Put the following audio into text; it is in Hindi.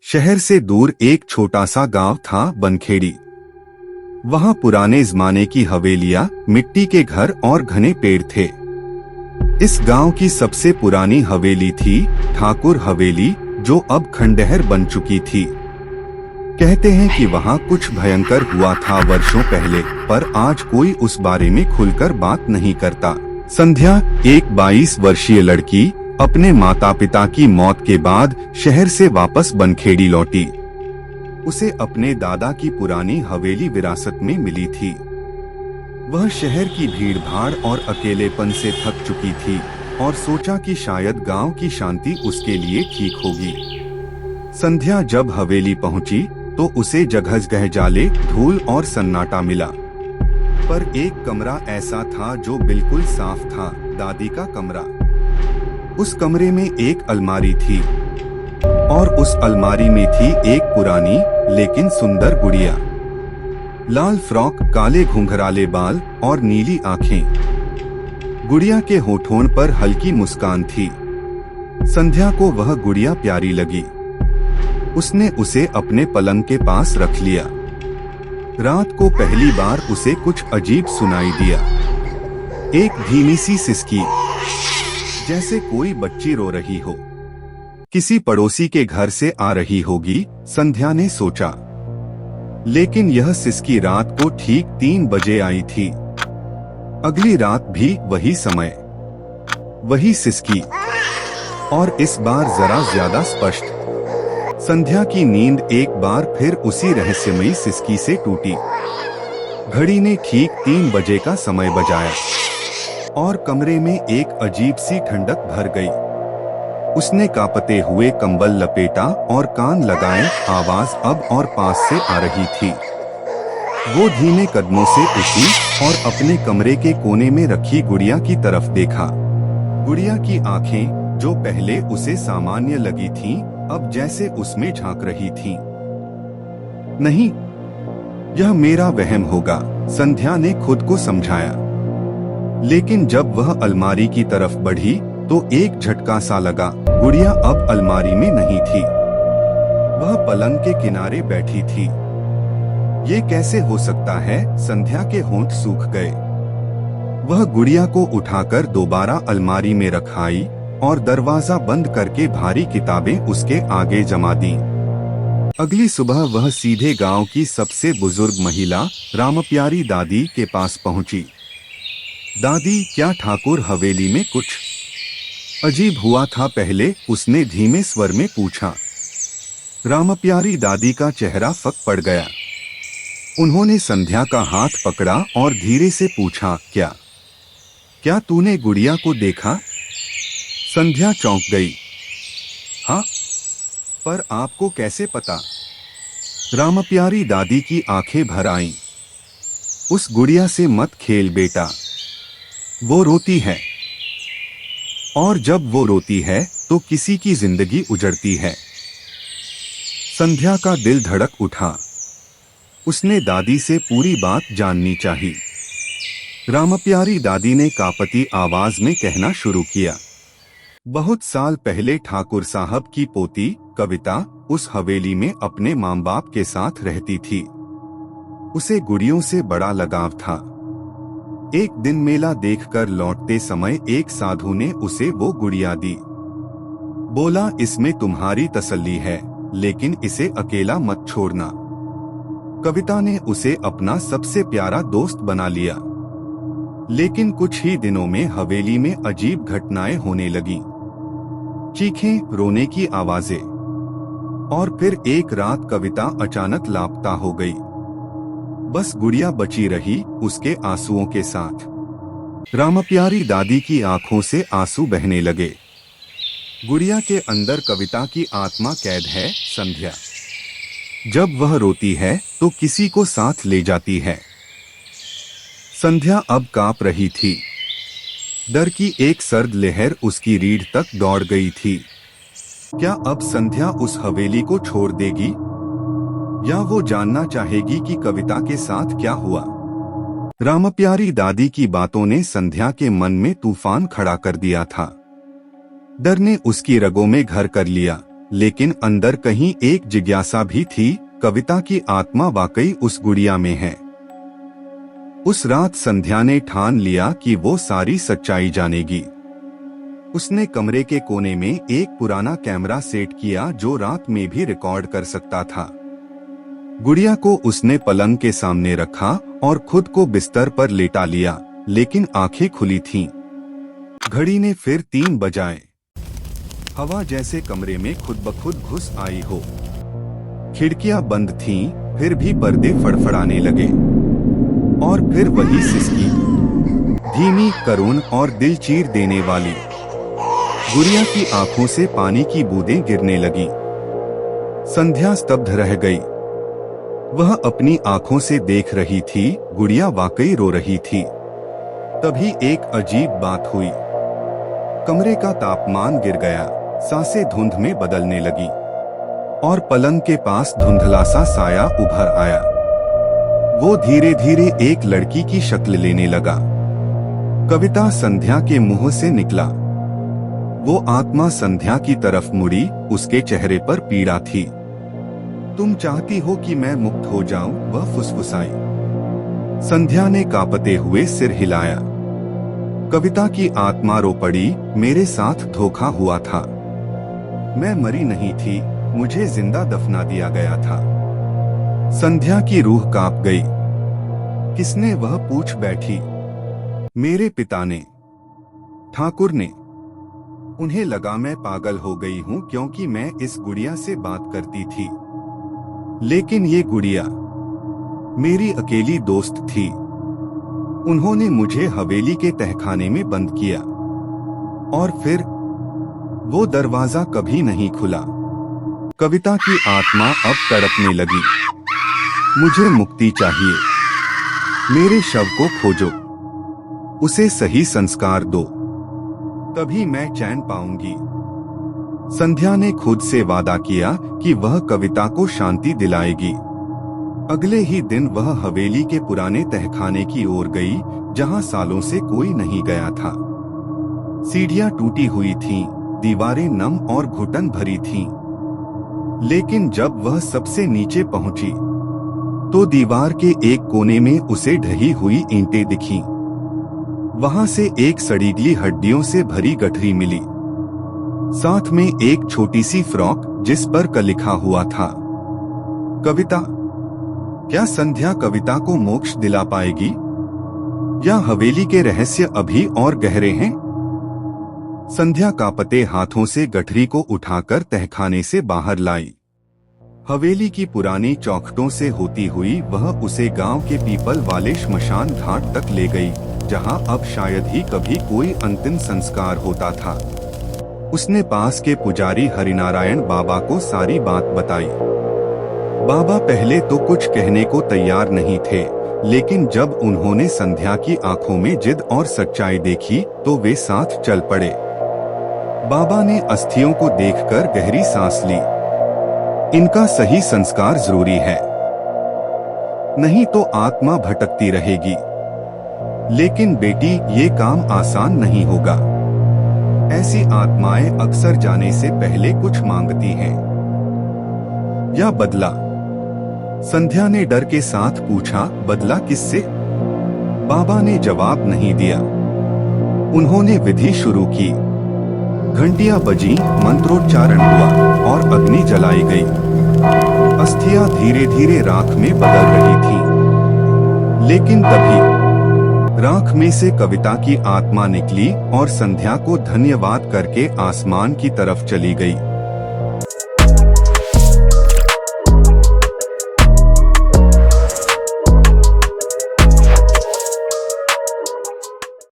शहर से दूर एक छोटा सा गांव था, बनखेड़ी। वहां पुराने जमाने की हवेलियां, मिट्टी के घर और घने पेड़ थे। इस गांव की सबसे पुरानी हवेली थी ठाकुर हवेली, जो अब खंडहर बन चुकी थी। कहते हैं कि वहां कुछ भयंकर हुआ था वर्षों पहले, पर आज कोई उस बारे में खुलकर बात नहीं करता। संध्या, एक 22 वर्षीय लड़की, अपने माता पिता की मौत के बाद शहर से वापस बनखेड़ी लौटी। उसे अपने दादा की पुरानी हवेली विरासत में मिली थी। वह शहर की भीड़भाड़ और अकेलेपन से थक चुकी थी और सोचा कि शायद गांव की शांति उसके लिए ठीक होगी। संध्या जब हवेली पहुंची तो उसे जगह जाले, धूल और सन्नाटा मिला। पर एक कमरा ऐसा था जो बिल्कुल साफ था, दादी का कमरा। उस कमरे में एक अलमारी थी और उस अलमारी में थी एक पुरानी लेकिन सुंदर गुड़िया। लाल फ्रॉक, काले घुंघराले बाल और नीली आंखें। गुड़िया के होठों पर हल्की मुस्कान थी। संध्या को वह गुड़िया प्यारी लगी। उसने उसे अपने पलंग के पास रख लिया। रात को पहली बार उसे कुछ अजीब सुनाई दिया। एक धीमी सी सिसकी, जैसे कोई बच्ची रो रही हो। किसी पड़ोसी के घर से आ रही होगी, संध्या ने सोचा। लेकिन यह सिसकी रात को ठीक 3 बजे आई थी। अगली रात भी वही समय, वही सिसकी, और इस बार जरा ज्यादा स्पष्ट। संध्या की नींद एक बार फिर उसी रहस्यमयी सिसकी से टूटी। घड़ी ने ठीक 3 बजे का समय बजाया और कमरे में एक अजीब सी ठंडक भर गई। उसने कांपते हुए कंबल लपेटा और कान लगाए। आवाज अब और पास से आ रही थी। वो धीमे कदमों से उठी और अपने कमरे के कोने में रखी गुड़िया की तरफ देखा। गुड़िया की आंखें, जो पहले उसे सामान्य लगी थीं, अब जैसे उसमें झांक रही थीं। नहीं, यह मेरा वहम होगा, संध्या ने खुद को समझाया। लेकिन जब वह अलमारी की तरफ बढ़ी तो एक झटका सा लगा। गुड़िया अब अलमारी में नहीं थी। वह पलंग के किनारे बैठी थी। ये कैसे हो सकता है? संध्या के होंठ सूख गए। वह गुड़िया को उठाकर दोबारा अलमारी में रखाई और दरवाजा बंद करके भारी किताबें उसके आगे जमा दी। अगली सुबह वह सीधे गांव की सबसे बुजुर्ग महिला रामप्यारी दादी के पास पहुंची। दादी, क्या ठाकुर हवेली में कुछ अजीब हुआ था? पहले उसने धीमे स्वर में पूछा। रामप्यारी दादी का चेहरा फक पड़ गया। उन्होंने संध्या का हाथ पकड़ा और धीरे से पूछा, क्या तूने गुड़िया को देखा? संध्या चौंक गई। हाँ, पर आपको कैसे पता? रामप्यारी दादी की आंखें भर आईं। उस गुड़िया से मत खेल बेटा, वो रोती है, और जब वो रोती है तो किसी की जिंदगी उजड़ती है। संध्या का दिल धड़क उठा। उसने दादी से पूरी बात जाननी चाहिए। रामप्यारी दादी ने कांपती आवाज में कहना शुरू किया। बहुत साल पहले ठाकुर साहब की पोती कविता उस हवेली में अपने माँ बाप के साथ रहती थी। उसे गुड़ियों से बड़ा लगाव था। एक दिन मेला देखकर लौटते समय एक साधु ने उसे वो गुड़िया दी। बोला, इसमें तुम्हारी तसल्ली है, लेकिन इसे अकेला मत छोड़ना। कविता ने उसे अपना सबसे प्यारा दोस्त बना लिया। लेकिन कुछ ही दिनों में हवेली में अजीब घटनाएं होने लगीं। चीखें, रोने की आवाजें, और फिर एक रात कविता अचानक लापता हो गई। बस गुड़िया बची रही, उसके आंसुओं के साथ। रामप्यारी दादी की आंखों से आंसू बहने लगे। गुड़िया के अंदर कविता की आत्मा कैद है, संध्या। जब वह रोती है तो किसी को साथ ले जाती है। संध्या अब कांप रही थी। डर की एक सर्द लहर उसकी रीढ़ तक दौड़ गई थी। क्या अब संध्या उस हवेली को छोड़ देगी, या वो जानना चाहेगी कि कविता के साथ क्या हुआ? रामप्यारी दादी की बातों ने संध्या के मन में तूफान खड़ा कर दिया था। डर ने उसकी रगों में घर कर लिया। लेकिन अंदर कहीं एक जिज्ञासा भी थी, कविता की आत्मा वाकई उस गुड़िया में है। उस रात संध्या ने ठान लिया कि वो सारी सच्चाई जानेगी। उसने कमरे के कोने में एक पुराना कैमरा सेट किया जो रात में भी रिकॉर्ड कर सकता था। गुड़िया को उसने पलंग के सामने रखा और खुद को बिस्तर पर लेटा लिया, लेकिन आंखें खुली थीं। घड़ी ने फिर 3 बजाए। हवा जैसे कमरे में खुद ब खुद घुस आई हो। खिड़कियां बंद थीं, फिर भी पर्दे फड़फड़ाने लगे। और फिर वही सिसकी, धीमी, करुण और दिल चीर देने वाली। गुड़िया की आंखों से पानी की बूंदें गिरने लगी। संध्या स्तब्ध रह गई। वह अपनी आंखों से देख रही थी, गुड़िया वाकई रो रही थी। तभी एक अजीब बात हुई। कमरे का तापमान गिर गया, सांसें धुंध में बदलने लगी और पलंग के पास धुंधला सा साया उभर आया। वो धीरे धीरे एक लड़की की शक्ल लेने लगा। कविता संध्या के मुंह से निकला। वो आत्मा संध्या की तरफ मुड़ी, उसके चेहरे पर पीड़ा थी। तुम चाहती हो कि मैं मुक्त हो जाऊं? वह फुसफुसाई। संध्या ने कांपते हुए सिर हिलाया। कविता की आत्मा रो पड़ी, मेरे साथ धोखा हुआ था। मैं मरी नहीं थी, मुझे जिंदा दफना दिया गया था। संध्या की रूह कांप गई। किसने? वह पूछ बैठी। मेरे पिता ने, ठाकुर ने। उन्हें लगा मैं पागल हो गई हूं क्योंकि मैं इस गुड़िया से बात करती थी। लेकिन ये गुड़िया मेरी अकेली दोस्त थी। उन्होंने मुझे हवेली के तहखाने में बंद किया और फिर वो दरवाजा कभी नहीं खुला। कविता की आत्मा अब तड़पने लगी। मुझे मुक्ति चाहिए। मेरे शव को खोजो, उसे सही संस्कार दो, तभी मैं चैन पाऊंगी। संध्या ने खुद से वादा किया कि वह कविता को शांति दिलाएगी। अगले ही दिन वह हवेली के पुराने तहखाने की ओर गई, जहां सालों से कोई नहीं गया था। सीढ़ियां टूटी हुई थीं, दीवारें नम और घुटन भरी थीं। लेकिन जब वह सबसे नीचे पहुंची, तो दीवार के एक कोने में उसे ढही हुई ईंटें दिखीं। वहां से एक सड़ीगली हड्डियों से भरी गठरी मिली, साथ में एक छोटी सी फ्रॉक जिस पर क लिखा हुआ था, कविता। क्या संध्या कविता को मोक्ष दिला पाएगी, या हवेली के रहस्य अभी और गहरे हैं? संध्या कांपते हाथों से गठरी को उठाकर तहखाने से बाहर लाई। हवेली की पुरानी चौखटों से होती हुई वह उसे गांव के पीपल वाले श्मशान घाट तक ले गई, जहां अब शायद ही कभी कोई अंतिम संस्कार होता था। उसने पास के पुजारी हरिनारायण बाबा को सारी बात बताई। बाबा पहले तो कुछ कहने को तैयार नहीं थे, लेकिन जब उन्होंने संध्या की आंखों में जिद और सच्चाई देखी तो वे साथ चल पड़े। बाबा ने अस्थियों को देखकर गहरी सांस ली। इनका सही संस्कार जरूरी है, नहीं तो आत्मा भटकती रहेगी। लेकिन बेटी, ये काम आसान नहीं होगा। ऐसी आत्माएं अक्सर जाने से पहले कुछ मांगती हैं। या बदला? संध्या ने डर के साथ पूछा। बदला किससे? बाबा ने जवाब नहीं दिया। उन्होंने विधि शुरू की। घंटियां बजीं, मंत्रोच्चारण हुआ और अग्नि जलाई गई। अस्थियां धीरे धीरे राख में बदल रही थीं। लेकिन तभी राख में से कविता की आत्मा निकली और संध्या को धन्यवाद करके आसमान की तरफ चली गई।